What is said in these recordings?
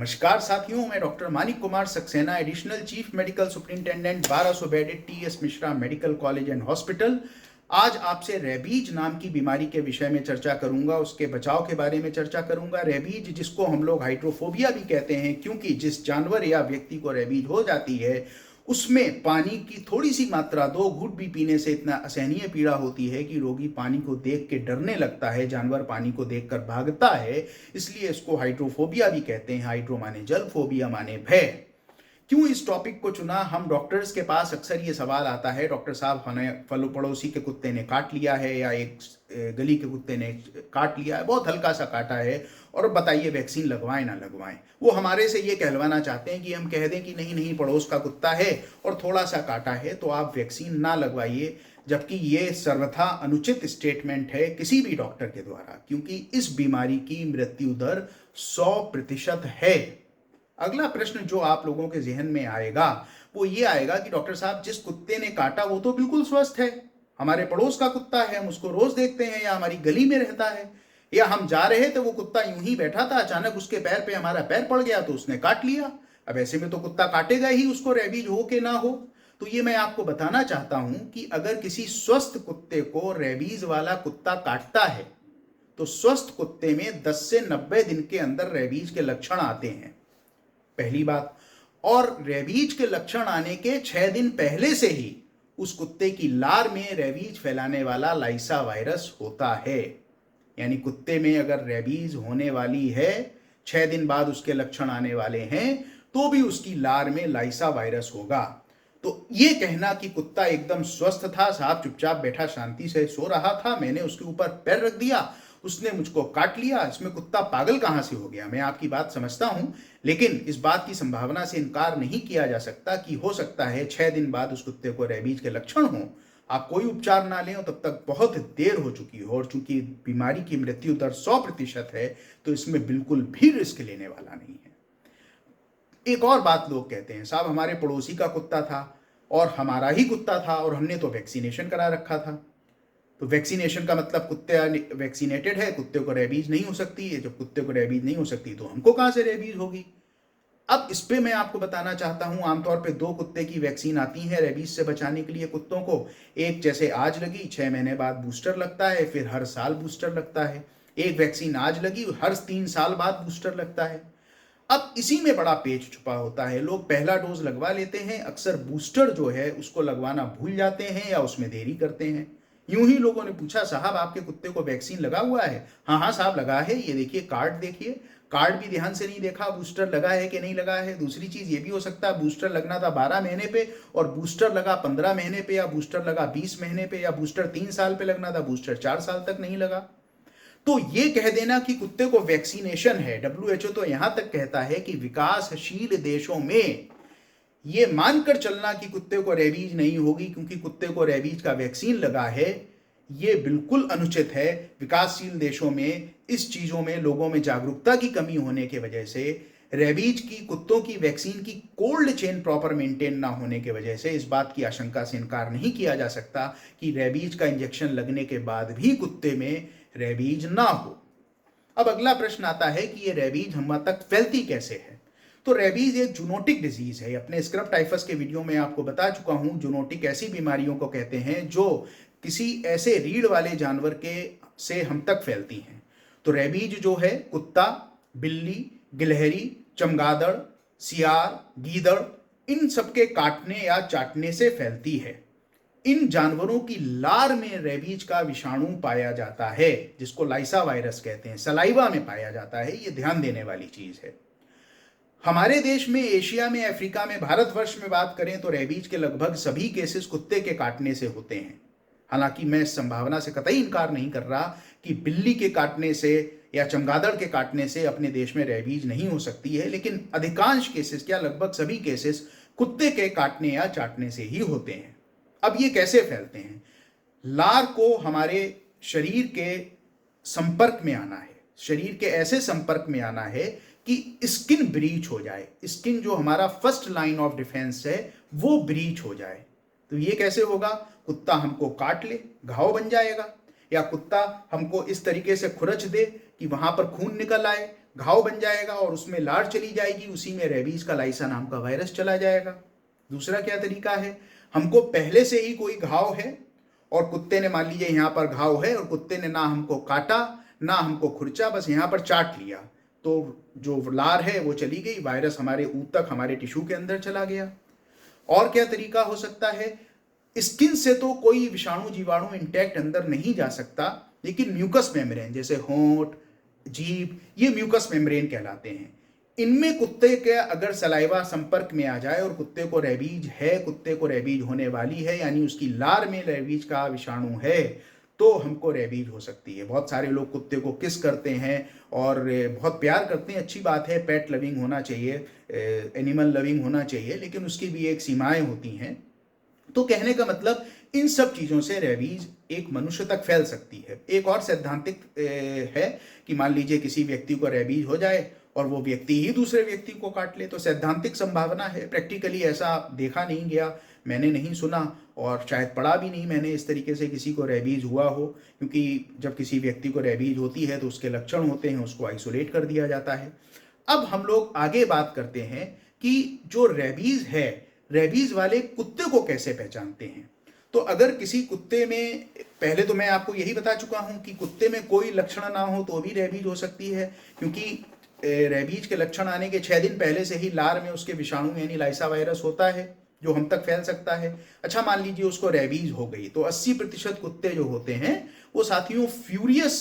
नमस्कार साथियों, मैं doctor Manik Kumar Saxena, additional chief medical superintendent 1200 bedded TS Mishra medical college and hospital. आज आपसे रेबीज नाम की बीमारी के विषय में चर्चा करूंगा, उसके बचाव के बारे में चर्चा करूंगा। रेबीज, जिसको हम लोग हाइड्रोफोबिया भी कहते हैं, क्योंकि जिस जानवर या व्यक्ति को रेबीज हो जाती है उसमें पानी की थोड़ी सी मात्रा 2 घूंट भी पीने से इतना असहनीय पीड़ा होती है कि रोगी पानी को देख के डरने लगता है, जानवर पानी को देखकर भागता है। इसलिए इसको हाइड्रोफोबिया भी कहते हैं। हाइड्रो माने जल, फोबिया माने भय। क्यों इस टॉपिक को चुना? हम डॉक्टर्स के पास अक्सर ये सवाल आता है, डॉक्टर साहब हमें पड़ोसी के कुत्ते ने काट लिया है या एक गली के कुत्ते ने काट लिया है, बहुत हल्का सा काटा है, और बताइए वैक्सीन लगवाएं ना लगवाएं। वो हमारे से ये कहलवाना चाहते हैं कि हम कह दें कि नहीं नहीं, पड़ोस का कुत्ता है और थोड़ा सा काटा है तो आप वैक्सीन ना लगवाइए, जबकि ये सर्वथा अनुचित स्टेटमेंट है किसी भी डॉक्टर के द्वारा, क्योंकि इस बीमारी की मृत्यु दर 100% है। अगला प्रश्न जो आप लोगों के जहन में आएगा वो ये आएगा कि डॉक्टर साहब, जिस कुत्ते ने काटा वो तो बिल्कुल स्वस्थ है, हमारे पड़ोस का कुत्ता है, हम उसको रोज देखते हैं, या हमारी गली में रहता है, या हम जा रहे थे वो कुत्ता यूं ही बैठा था, अचानक उसके पैर पे हमारा पैर पड़ गया तो उसने काट लिया। अब ऐसे में तो कुत्ता काटेगा ही, उसको रेबीज हो के ना हो। तो ये मैं आपको बताना चाहता हूं कि अगर किसी स्वस्थ कुत्ते को रेबीज वाला कुत्ता काटता है तो स्वस्थ कुत्ते में 10 से 90 दिन के अंदर रेबीज के लक्षण आते हैं, पहली बात। और रेबीज के लक्षण आने के 6 दिन पहले से ही उस कुत्ते की लार में रेबीज फैलाने वाला लाइसा वायरस होता है। यानी कुत्ते में अगर रेबीज होने वाली है, 6 दिन बाद उसके लक्षण आने वाले हैं, तो भी उसकी लार में लाइसा वायरस होगा। तो ये कहना कि कुत्ता एकदम स्वस्थ था, साहब चुपचाप बैठा शांति से सो रहा था, मैंने उसके ऊपर पैर रख दिया, उसने मुझको काट लिया, इसमें कुत्ता पागल कहां से हो गया? मैं आपकी बात समझता हूं, लेकिन इस बात की संभावना से इनकार नहीं किया जा सकता कि हो सकता है 6 दिन बाद उस कुत्ते को रेबीज के लक्षण हो, आप कोई उपचार ना लें, तब तक बहुत देर हो चुकी हो, और चूंकि बीमारी की मृत्यु दर 100% है तो इसमें बिल्कुल भी रिस्क लेने वाला नहीं है। एक और बात लोग कहते हैं, साहब हमारे पड़ोसी का कुत्ता था और हमारा ही कुत्ता था और हमने तो वैक्सीनेशन करा रखा था, तो वैक्सीनेशन का मतलब कुत्ते वैक्सीनेटेड है, कुत्ते को रेबीज नहीं हो सकती है। जब कुत्ते को रेबीज नहीं हो सकती तो हमको कहां से रेबीज होगी? अब इस पे मैं आपको बताना चाहता हूं, आमतौर पे 2 कुत्ते की वैक्सीन आती है रेबीज से बचाने के लिए कुत्तों को। एक जैसे आज लगी, 6 महीने बाद बूस्टर लगता है, फिर हर साल बूस्टर लगता है। एक वैक्सीन आज लगी, हर 3 साल बाद बूस्टर लगता है। अब इसी में बड़ा पेच छुपा होता है, लोग पहला डोज लगवा लेते हैं, अक्सर बूस्टर जो है उसको लगवाना भूल जाते हैं या उसमें देरी करते हैं। यूं ही लोगों ने पूछा, साहब आपके कुत्ते को वैक्सीन लगा हुआ है? हाँ हाँ साहब लगा है, ये देखिए कार्ड देखिए। कार्ड भी ध्यान से नहीं देखा, बूस्टर लगा है कि नहीं लगा है। दूसरी चीज ये भी हो सकता है बूस्टर लगना था 12 महीने पे और बूस्टर लगा 15 महीने पे, या बूस्टर लगा 20 महीने पे, या बूस्टर 3 साल पे लगना था, बूस्टर 4 साल तक नहीं लगा। तो ये कह देना कि कुत्ते को वैक्सीनेशन है, WHO तो यहां तक कहता है कि विकासशील देशों में ये मानकर चलना कि कुत्ते को रेबीज नहीं होगी क्योंकि कुत्ते को रेबीज का वैक्सीन लगा है, ये बिल्कुल अनुचित है। विकासशील देशों में इस चीजों में लोगों में जागरूकता की कमी होने की वजह से, रेबीज की कुत्तों की वैक्सीन की कोल्ड चेन प्रॉपर मेंटेन ना होने की वजह से इस बात की आशंका से इनकार नहीं किया जा सकता कि रेबीज का इंजेक्शन लगने के बाद भी कुत्ते में रेबीज ना हो। अब अगला प्रश्न आता है कि ये रेबीज हम तक फैलती कैसे है? तो रेबीज एक जूनोटिक डिजीज है। अपने स्क्रब टाइफस के वीडियो में आपको बता चुका हूं, जूनोटिक ऐसी बीमारियों को कहते हैं जो किसी ऐसे रीढ़ वाले जानवर के से हम तक फैलती हैं। तो रेबीज जो है कुत्ता, बिल्ली, गिलहरी, चमगादड़, सियार, गीदड़, इन सबके काटने या चाटने से फैलती है। इन जानवरों की लार में रेबीज का विषाणु पाया जाता है, जिसको लाइसा वायरस कहते हैं, सलाइवा में पाया जाता है। ये ध्यान देने वाली चीज है। हमारे देश में, एशिया में, अफ्रीका में, भारतवर्ष में बात करें तो रेबीज के लगभग सभी केसेस कुत्ते के काटने से होते हैं। हालांकि मैं इस संभावना से कतई इनकार नहीं कर रहा कि बिल्ली के काटने से या चमगादड़ के काटने से अपने देश में रेबीज नहीं हो सकती है, लेकिन अधिकांश केसेस, क्या लगभग सभी केसेस, कुत्ते के काटने या चाटने से ही होते हैं। अब ये कैसे फैलते हैं? लार को हमारे शरीर के संपर्क में आना है, शरीर के ऐसे संपर्क में आना है कि स्किन ब्रीच हो जाए, स्किन जो हमारा फर्स्ट लाइन ऑफ डिफेंस है वो ब्रीच हो जाए। तो ये कैसे होगा? कुत्ता हमको काट ले, घाव बन जाएगा, या कुत्ता हमको इस तरीके से खुरच दे कि वहां पर खून निकल आए, घाव बन जाएगा और उसमें लार चली जाएगी, उसी में रेबीज का लाइसा नाम का वायरस चला जाएगा। दूसरा क्या तरीका है, हमको पहले से ही कोई घाव है और कुत्ते ने, मान लीजिए यहाँ पर घाव है और कुत्ते ने ना हमको काटा ना हमको खुरचा, बस यहाँ पर चाट लिया, तो जो लार है वो चली गई, वायरस हमारे ऊतक, हमारे टिश्यू के अंदर चला गया। और क्या तरीका हो सकता है, स्किन से तो कोई विषाणु जीवाणु इंटैक्ट अंदर नहीं जा सकता, लेकिन म्यूकस मेम्ब्रेन जैसे होंठ, जीभ, ये म्यूकस मेम्ब्रेन कहलाते हैं। इनमें कुत्ते के अगर सलाइवा संपर्क में आ जाए और कुत्ते को रेबीज है, कुत्ते को रेबीज होने वाली है, यानी उसकी लार में रेबीज का विषाणु है, तो हमको रेबीज हो सकती है। बहुत सारे लोग कुत्ते को किस करते हैं और बहुत प्यार करते हैं, अच्छी बात है, पेट लविंग होना चाहिए, एनिमल लविंग होना चाहिए, लेकिन उसकी भी एक सीमाएं होती हैं। तो कहने का मतलब इन सब चीज़ों से रेबीज एक मनुष्य तक फैल सकती है। एक और सैद्धांतिक है कि मान लीजिए किसी व्यक्ति को रेबीज हो जाए और वो व्यक्ति ही दूसरे व्यक्ति को काट ले, तो सैद्धांतिक संभावना है, प्रैक्टिकली ऐसा देखा नहीं गया, मैंने नहीं सुना और शायद पढ़ा भी नहीं मैंने इस तरीके से किसी को रेबीज हुआ हो, क्योंकि जब किसी व्यक्ति को रेबीज होती है तो उसके लक्षण होते हैं, उसको आइसोलेट कर दिया जाता है। अब हम लोग आगे बात करते हैं कि जो रेबीज है, रेबीज वाले कुत्ते को कैसे पहचानते हैं। तो अगर किसी कुत्ते में, पहले तो मैं आपको यही बता चुका हूं कि कुत्ते में कोई लक्षण ना हो तो भी रेबीज हो सकती है, क्योंकि रेबीज के लक्षण आने के 6 दिन पहले से ही लार में उसके विषाणु यानी लाइसा वायरस होता है जो हम तक फैल सकता है। अच्छा, मान लीजिए उसको रेबीज हो गई, तो 80% कुत्ते जो होते हैं वो साथियों फ्यूरियस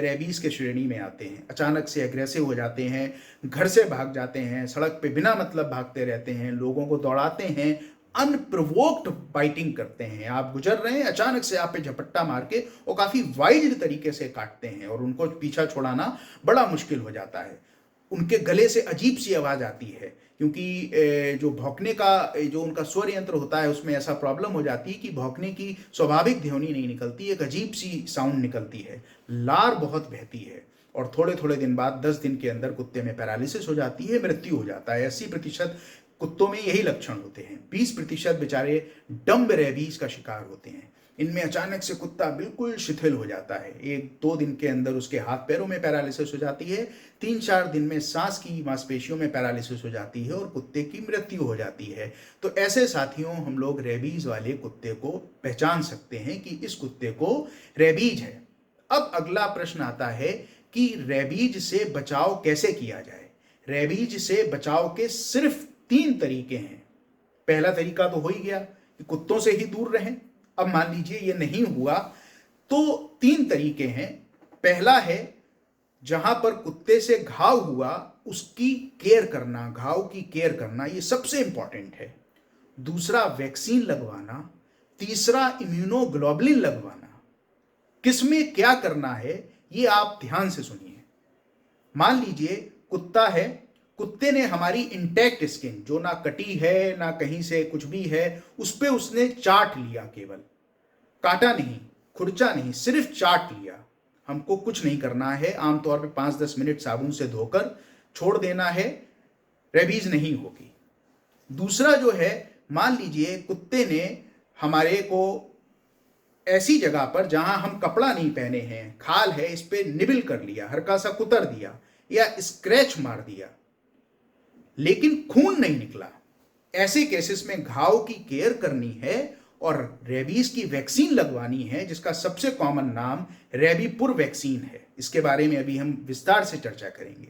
रेबीज के श्रेणी में आते हैं। अचानक से एग्रेसिव हो जाते हैं, घर से भाग जाते हैं, सड़क पे बिना मतलब भागते रहते हैं, लोगों को दौड़ाते हैं, अनप्रोवोक्ड बाइटिंग करते हैं। आप गुजर रहे हैं, अचानक से आप पे झपट्टा मार के और काफी वाइल्ड तरीके से काटते हैं और उनको पीछा छुड़ाना बड़ा मुश्किल हो जाता है। उनके गले से अजीब सी आवाज आती है, क्योंकि जो भौंकने का जो उनका स्वर यंत्र होता है उसमें ऐसा प्रॉब्लम हो जाती है कि भौंकने की स्वाभाविक ध्वनि नहीं निकलती, एक अजीब सी साउंड निकलती है, लार बहुत बहती है और थोड़े थोड़े दिन बाद 10 दिन के अंदर कुत्ते में पैरालिसिस हो जाती है, मृत्यु हो जाता है। 80% कुत्तों में यही लक्षण होते हैं। 20% बेचारे डम्ब रेबीज का शिकार होते हैं। इनमें अचानक से कुत्ता बिल्कुल शिथिल हो जाता है, 1-2 दिन के अंदर उसके हाथ पैरों में पैरालिसिस हो जाती है, 3-4 दिन में सांस की मांसपेशियों में पैरालिसिस हो जाती है और कुत्ते की मृत्यु हो जाती है। तो ऐसे साथियों हम लोग रेबीज वाले कुत्ते को पहचान सकते हैं कि इस कुत्ते को रेबीज है। अब अगला प्रश्न आता है कि रेबीज से बचाव कैसे किया जाए। रेबीज से बचाव के सिर्फ 3 तरीके हैं। पहला तरीका तो हो ही गया कि कुत्तों से ही दूर रहें। अब मान लीजिए ये नहीं हुआ तो 3 तरीके हैं। पहला है जहां पर कुत्ते से घाव हुआ उसकी केयर करना, घाव की केयर करना, ये सबसे इंपॉर्टेंट है। दूसरा वैक्सीन लगवाना, तीसरा इम्यूनोग्लोबुलिन लगवाना। किसमें क्या करना है ये आप ध्यान से सुनिए। मान लीजिए कुत्ता है, कुत्ते ने हमारी इंटैक्ट स्किन जो ना कटी है ना कहीं से कुछ भी है उस पे उसने चाट लिया, केवल काटा नहीं, खुरचा नहीं, सिर्फ चाट लिया। हमको कुछ नहीं करना है, आमतौर पे 5-10 मिनट साबुन से धोकर छोड़ देना है, रेबीज नहीं होगी। दूसरा जो है, मान लीजिए कुत्ते ने हमारे को ऐसी जगह पर जहां हम कपड़ा नहीं पहने हैं, खाल है, इस पे निबिल कर लिया, हल्का सा कुतर दिया या स्क्रैच मार दिया, लेकिन खून नहीं निकला। ऐसे केसेस में घाव की केयर करनी है और रेबीज की वैक्सीन लगवानी है, जिसका सबसे कॉमन नाम रेबीपुर वैक्सीन है। इसके बारे में अभी हम विस्तार से चर्चा करेंगे।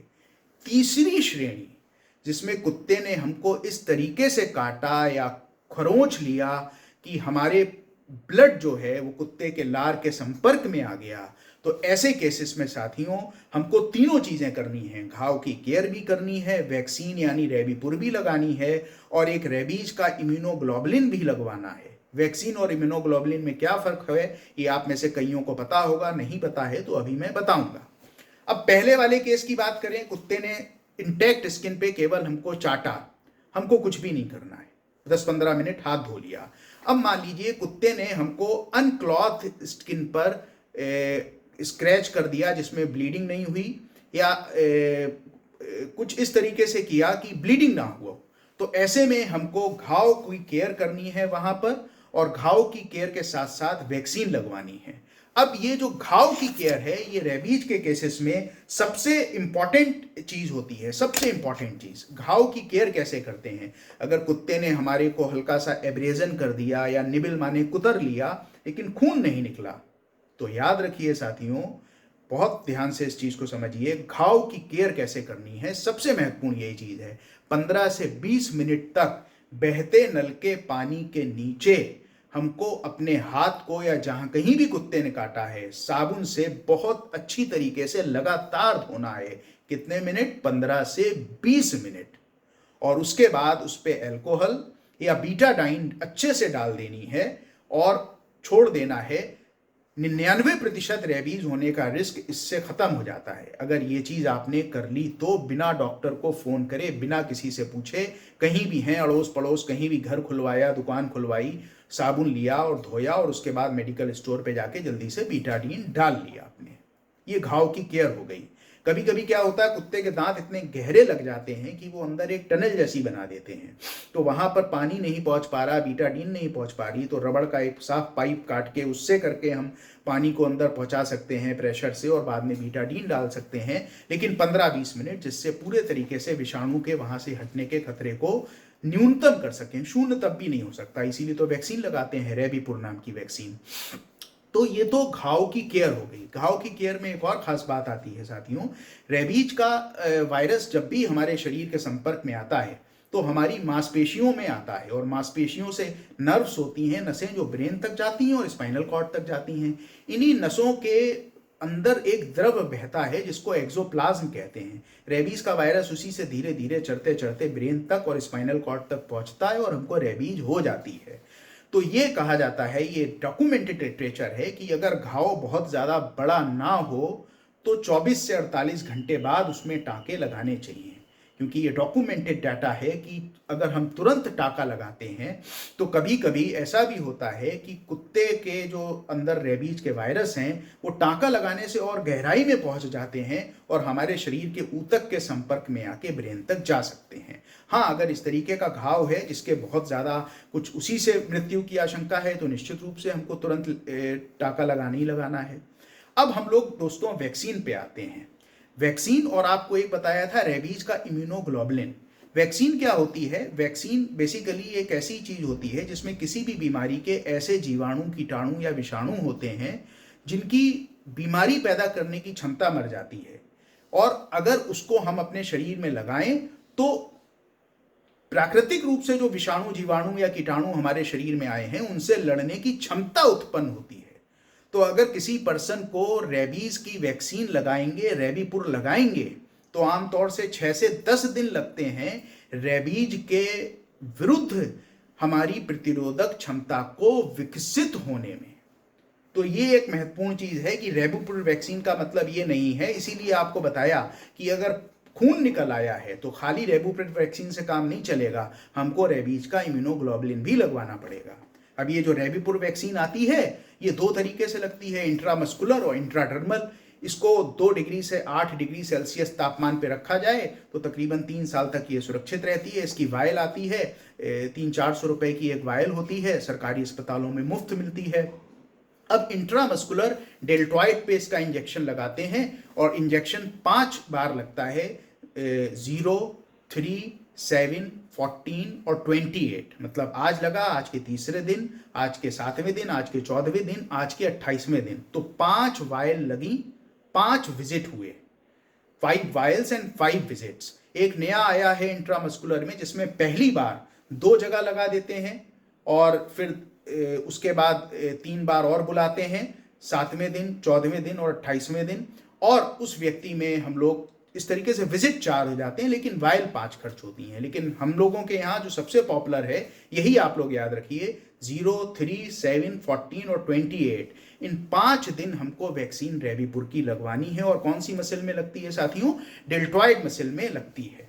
तीसरी श्रेणी, जिसमें कुत्ते ने हमको इस तरीके से काटा या खरोंच लिया कि हमारे ब्लड जो है वो कुत्ते के लार के संपर्क में आ गया, तो ऐसे केसेस में साथियों हमको तीनों चीजें करनी है। घाव की केयर भी करनी है, वैक्सीन यानी रेबीपुर भी लगानी है और एक रेबीज का इम्यूनोग्लोबुलिन भी लगवाना है। वैक्सीन और इम्यूनोग्लोबुलिन में क्या फर्क है ये आप में से कईयों को पता होगा, नहीं पता है तो अभी मैं बताऊंगा। अब पहले वाले केस की बात करें, कुत्ते ने इंटैक्ट स्किन पे केवल हमको चाटा, हमको कुछ भी नहीं करना है, 10-15 मिनट हाथ धो लिया। अब मान लीजिए कुत्ते ने हमको अनक्लॉथ स्किन पर स्क्रैच कर दिया जिसमें ब्लीडिंग नहीं हुई या कुछ इस तरीके से किया कि ब्लीडिंग ना हुआ, तो ऐसे में हमको घाव की केयर करनी है वहां पर और घाव की केयर के साथ साथ वैक्सीन लगवानी है। अब ये जो घाव की केयर है, ये रेबीज के केसेस में सबसे इंपॉर्टेंट चीज होती है। सबसे इंपॉर्टेंट चीज, घाव की केयर कैसे करते हैं। अगर कुत्ते ने हमारे को हल्का सा एब्रेजन कर दिया या निबिल माने कुतर लिया लेकिन खून नहीं निकला, तो याद रखिए साथियों, बहुत ध्यान से इस चीज को समझिए, घाव की केयर कैसे करनी है। सबसे महत्वपूर्ण यही चीज है। 15 से 20 मिनट तक बहते नल के पानी के नीचे हमको अपने हाथ को या जहां कहीं भी कुत्ते ने काटा है साबुन से बहुत अच्छी तरीके से लगातार धोना है। कितने मिनट? 15 से 20 मिनट। और उसके बाद उस पे अल्कोहल या बीटाडाइन अच्छे से डाल देनी है और छोड़ देना है। 99% रेबीज होने का रिस्क इससे खत्म हो जाता है। अगर ये चीज आपने कर ली तो बिना डॉक्टर को फोन करे, बिना किसी से पूछे, कहीं भी हैं अड़ोस पड़ोस, कहीं भी घर खुलवाया, दुकान खुलवाई, साबुन लिया और धोया और उसके बाद मेडिकल स्टोर पे जाके जल्दी से बीटाडीन डाल लिया आपने। ये घाव की केयर हो गई। कभी कभी क्या होता है, कुत्ते के दांत इतने गहरे लग जाते हैं कि वो अंदर एक टनल जैसी बना देते हैं, तो वहां पर पानी नहीं पहुंच पा रहा, बीटाडीन नहीं पहुंच पा रही, तो रबड़ का एक साफ पाइप काट के उससे करके हम पानी को अंदर पहुंचा सकते हैं प्रेशर से और बाद में बीटाडीन डाल सकते हैं, लेकिन 15-20 मिनट, जिससे पूरे तरीके से विषाणु के वहां से हटने के खतरे को न्यूनतम कर सकें। शून्य तब भी नहीं हो सकता, इसीलिए तो वैक्सीन लगाते हैं, रेबीपुर नाम की वैक्सीन। तो ये तो घाव की केयर हो गई। घाव की केयर में एक और खास बात आती है साथियों, रेबीज का वायरस जब भी हमारे शरीर के संपर्क में आता है तो हमारी मांसपेशियों में आता है और मांसपेशियों से नर्व्स होती हैं, नसें जो ब्रेन तक जाती हैं और स्पाइनल कॉर्ड तक जाती हैं। इन्हीं नसों के अंदर एक द्रव बहता है जिसको एक्सोप्लाज्म कहते हैं। रेबीज का वायरस उसी से धीरे धीरे चढ़ते चढ़ते ब्रेन तक और स्पाइनल कॉर्ड तक पहुंचता है और हमको रेबीज हो जाती है। तो ये कहा जाता है, ये डॉक्यूमेंटेड लिटरेचर है कि अगर घाव बहुत ज़्यादा बड़ा ना हो तो 24 से 48 घंटे बाद उसमें टाँके लगाने चाहिए, क्योंकि ये डॉक्यूमेंटेड डाटा है कि अगर हम तुरंत टाँका लगाते हैं तो कभी कभी ऐसा भी होता है कि कुत्ते के जो अंदर रेबीज के वायरस हैं वो टाँका लगाने से और गहराई में पहुंच जाते हैं और हमारे शरीर के ऊतक के संपर्क में आके ब्रेन तक जा सकते हैं। हाँ, अगर इस तरीके का घाव है जिसके बहुत ज़्यादा कुछ उसी से मृत्यु की आशंका है तो निश्चित रूप से हमको तुरंत टाँका लगाना ही लगाना है। अब हम लोग दोस्तों वैक्सीन पे आते हैं। वैक्सीन, और आपको एक बताया था रेबीज का इम्यूनोग्लोबुलिन। वैक्सीन क्या होती है? वैक्सीन बेसिकली एक ऐसी चीज होती है जिसमें किसी भी बीमारी के ऐसे जीवाणु, कीटाणु या विषाणु होते हैं जिनकी बीमारी पैदा करने की क्षमता मर जाती है, और अगर उसको हम अपने शरीर में लगाएं तो प्राकृतिक रूप से जो विषाणु, जीवाणु या कीटाणु हमारे शरीर में आए हैं उनसे लड़ने की क्षमता उत्पन्न होती है। तो अगर किसी पर्सन को रेबीज की वैक्सीन लगाएंगे, रेबीपुर लगाएंगे, तो आमतौर से 6 से 10 दिन लगते हैं रेबीज के विरुद्ध हमारी प्रतिरोधक क्षमता को विकसित होने में। तो ये एक महत्वपूर्ण चीज है कि रेबीपुर वैक्सीन का मतलब ये नहीं है, इसीलिए आपको बताया कि अगर खून निकल आया है तो खाली रेबीपुर वैक्सीन से काम नहीं चलेगा, हमको रेबीज का इम्यूनोग्लोबुलिन भी लगवाना पड़ेगा। अब ये जो रेबीपुर वैक्सीन आती है ये 2 तरीके से लगती है, इंट्रामस्कुलर और इंट्राडर्मल। इसको 2 डिग्री से 8 डिग्री सेल्सियस तापमान पे रखा जाए तो तकरीबन 3 साल तक ये सुरक्षित रहती है। इसकी वायल आती है, 300-400 रुपए की एक वायल होती है, सरकारी अस्पतालों में मुफ्त मिलती है। अब इंट्रामस्कुलर डेल्टॉइड पे इसका इंजेक्शन लगाते हैं और इंजेक्शन 5 बार लगता है, 0, 3, 7, 14 और 28। मतलब आज लगा, आज के तीसरे दिन, आज के 7वें दिन, आज के 14वें दिन, आज के 28वें दिन, तो 5 वायल लगी, 5 विजिट हुए, 5 वायल्स एंड 5 विजिट्स। एक नया आया है इंट्रामस्कुलर में जिसमें पहली बार 2 जगह लगा देते हैं और फिर उसके बाद 3 बार और बुलाते हैं, 7वें दिन, 14वें दिन और 28वें दिन, और उस व्यक्ति में हम लोग इस तरीके से विजिट 4 हो जाते हैं, लेकिन वायल 5 खर्च होती हैं। लेकिन हम लोगों के यहाँ जो सबसे पॉपुलर है यही आप लोग याद रखिए, 0, 3, 7, 14 और 28। इन 5 दिन हमको वैक्सीन रेबीपुर की लगवानी है। और कौन सी मसल में लगती है साथियों? डेल्टॉइड मसल में लगती है।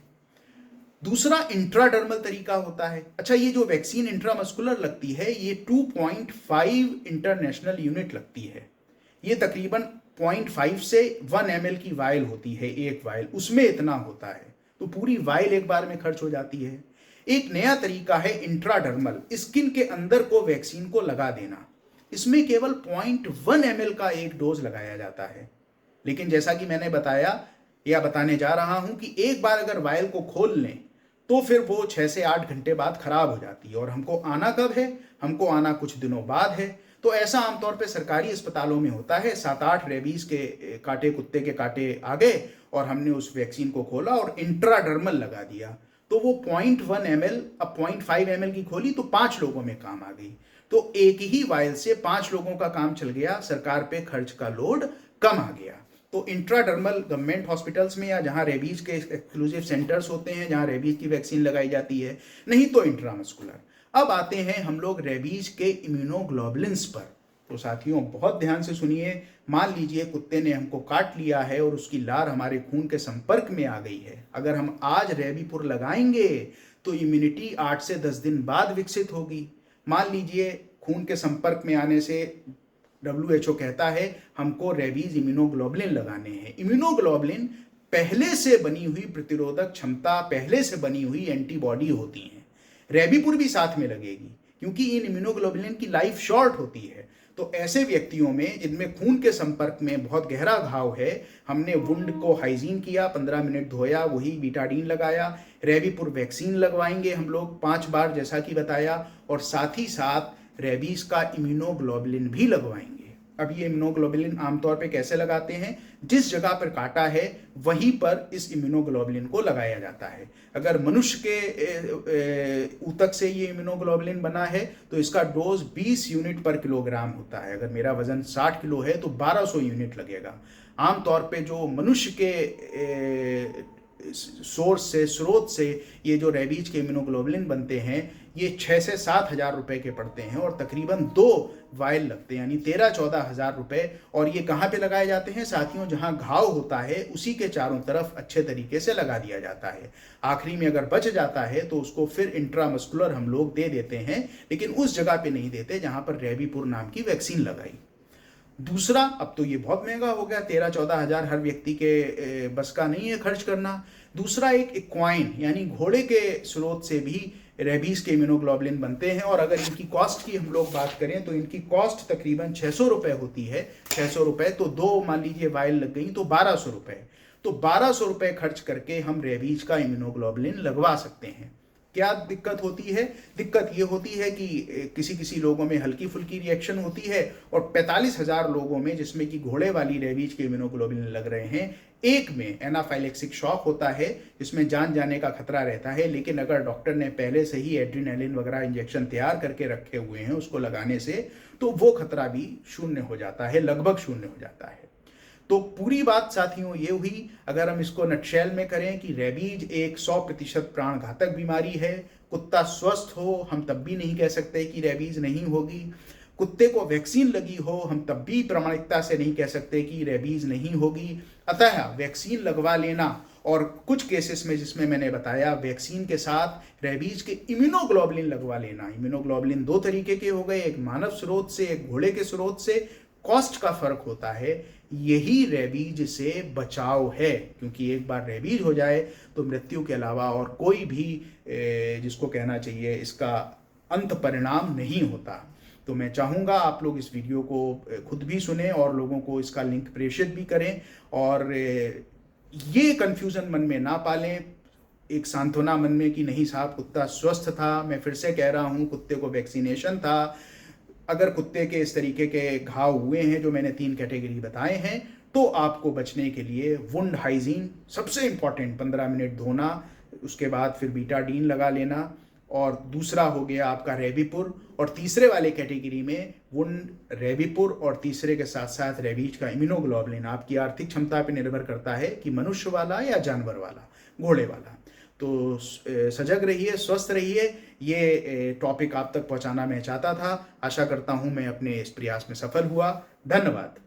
दूसरा इंट्राडर्मल तरीका होता है। अच्छा, ये जो वैक्सीन इंट्रामस्कुलर लगती है ये 2.5 इंटरनेशनल यूनिट लगती है। ये तकरीबन 0.5 से 1 ml की वायल होती है, एक वायल, उसमें इतना होता है, तो पूरी वायल एक बार में खर्च हो जाती है। एक नया तरीका है इंट्राडर्मल, स्किन के अंदर को वैक्सीन को लगा देना। इसमें केवल 0.1 ml का एक डोज लगाया जाता है। लेकिन जैसा कि मैंने बताया या बताने जा रहा हूं कि एक बार अगर वायल को खोल लें तो फिर वो 6 से 8 घंटे बाद खराब हो जाती है। और हमको आना कब है? हमको आना कुछ दिनों बाद है। तो ऐसा आमतौर पे सरकारी अस्पतालों में होता है। 7-8 रेबीज के कांटे, कुत्ते के कांटे आ गए और हमने उस वैक्सीन को खोला और इंट्राडर्मल लगा दिया। तो वो 0.1 ml, अब 0.5 ml की खोली तो 5 लोगों में काम आ गई। तो एक ही वायल से 5 लोगों का काम चल गया, सरकार पे खर्च का लोड कम आ गया। तो इंट्राडर्मल गवर्नमेंट हॉस्पिटल्स में या जहां रेबीज के एक्सक्लूसिव सेंटर्स होते हैं, जहां रेबीज की वैक्सीन लगाई जाती है, नहीं तो इंट्रामस्कुलर। अब आते हैं हम लोग रेबीज के इम्यूनोग्लोबुलिन्स पर। तो साथियों बहुत ध्यान से सुनिए। मान लीजिए कुत्ते ने हमको काट लिया है और उसकी लार हमारे खून के संपर्क में आ गई है। अगर हम आज रेबीपुर लगाएंगे तो इम्यूनिटी 8 से 10 दिन बाद विकसित होगी। मान लीजिए खून के संपर्क में आने से WHO कहता है हमको रेबीज इम्यूनोग्लोबुलिन लगाने हैं। इम्यूनोग्लोबुलिन पहले से बनी हुई प्रतिरोधक क्षमता, पहले से बनी हुई एंटीबॉडी होती हैं। रेबीपुर भी साथ में लगेगी क्योंकि इन इम्यूनोग्लोबुलिन की लाइफ शॉर्ट होती है। तो ऐसे व्यक्तियों में जिनमें खून के संपर्क में बहुत गहरा घाव है, हमने वुंड को हाइजीन किया, 15 मिनट धोया, वही बीटाडीन लगाया। रेबीपुर वैक्सीन लगवाएंगे हम लोग 5 बार जैसा कि बताया, और साथ ही साथ रेबीज का इम्यूनोग्लोबुलिन भी लगवाएंगे। अब ये इम्यूनोग्लोबुलिन आमतौर पे कैसे लगाते हैं? जिस जगह पर काटा है वहीं पर इस इम्यूनोग्लोबुलिन को लगाया जाता है। अगर मनुष्य के ऊतक से ये इम्यूनोग्लोबुलिन बना है तो इसका डोज 20 यूनिट पर किलोग्राम होता है। अगर मेरा वजन 60 किलो है तो 1200 यूनिट लगेगा। आमतौर पे जो मनुष्य के स्रोत से ये जो रेबीज के इम्यूनोग्लोबुलिन बनते हैं, ये 6 से 7 हजार रुपए के पड़ते हैं और तकरीबन 2 वायल लगते हैं, यानी 13-14 हजार रुपए। और ये कहाँ पे लगाए जाते हैं साथियों? जहां घाव होता है उसी के चारों तरफ अच्छे तरीके से लगा दिया जाता है। आखिरी में अगर बच जाता है तो उसको फिर इंट्रामस्कुलर हम लोग दे देते हैं, लेकिन उस जगह पे नहीं देते जहां पर रेबीपुर नाम की वैक्सीन लगाई। दूसरा, अब तो ये बहुत महंगा हो गया, 13-14 हजार हर व्यक्ति के बस का नहीं है खर्च करना। दूसरा, एक इक्वाइन यानी घोड़े के स्रोत से भी रेबीज के इम्यूनोग्लोबुलिन बनते हैं। और अगर इनकी कॉस्ट की हम लोग बात करें तो इनकी कॉस्ट तकरीबन 600 रुपए होती है। 600 रुपए तो 2 मान लीजिए वायल लग गई तो 1200 रुपए। तो 1200 रुपए खर्च करके हम रेबीज का इम्यूनोग्लोबुलिन लगवा सकते हैं। क्या दिक्कत होती है? दिक्कत ये होती है कि किसी लोगों में हल्की फुल्की रिएक्शन होती है और 45,000 लोगों में, जिसमें कि घोड़े वाली रेबीज के इम्यूनोग्लोबुलिन लग रहे हैं, एक में एनाफाइलेक्सिक शॉक होता है, जिसमें जान जाने का खतरा रहता है। लेकिन अगर डॉक्टर ने पहले से ही एड्रेनालिन वगैरह इंजेक्शन तैयार करके रखे हुए हैं उसको लगाने से, तो वो खतरा भी शून्य हो जाता है, लगभग शून्य हो जाता है। तो पूरी बात साथियों ये हुई, अगर हम इसको नटशेल में करें, कि रेबीज एक 100% प्राणघातक बीमारी है। कुत्ता स्वस्थ हो हम तब भी नहीं कह सकते कि रेबीज नहीं होगी। कुत्ते को वैक्सीन लगी हो हम तब भी प्रामाणिकता से नहीं कह सकते कि रेबीज नहीं होगी। अतः वैक्सीन लगवा लेना, और कुछ केसेस में जिसमें मैंने बताया वैक्सीन के साथ रेबीज के इम्यूनोग्लोबुलिन लगवा लेना। इम्यूनोग्लोबुलिन 2 तरीके के हो गए, एक मानव स्रोत से, एक घोड़े के स्रोत से। कॉस्ट का फर्क होता है, यही रेबीज से बचाव है, क्योंकि एक बार रेबीज हो जाए तो मृत्यु के अलावा और कोई भी जिसको कहना चाहिए इसका अंत परिणाम नहीं होता। तो मैं चाहूँगा आप लोग इस वीडियो को खुद भी सुने और लोगों को इसका लिंक प्रेषित भी करें, और ये कन्फ्यूज़न मन में ना पालें, एक सांत्वना मन में कि नहीं साहब कुत्ता स्वस्थ था। मैं फिर से कह रहा हूँ, कुत्ते को वैक्सीनेशन था। अगर कुत्ते के इस तरीके के घाव हुए हैं जो मैंने 3 कैटेगरी बताए हैं, तो आपको बचने के लिए वुंड हाइजीन सबसे इंपॉर्टेंट, 15 मिनट धोना, उसके बाद फिर बीटाडीन लगा लेना, और दूसरा हो गया आपका रेबीपुर। और तीसरे वाले कैटेगरी में वुंड, रेबीपुर और तीसरे के साथ साथ रेबीज का इम्यूनोग्लोबुलिन। आपकी आर्थिक क्षमता पर निर्भर करता है कि मनुष्य वाला या जानवर वाला, घोड़े वाला। तो सजग रहिए, स्वस्थ रहिए। ये टॉपिक आप तक पहुंचाना मैं चाहता था। आशा करता हूं मैं अपने इस प्रयास में सफल हुआ। धन्यवाद।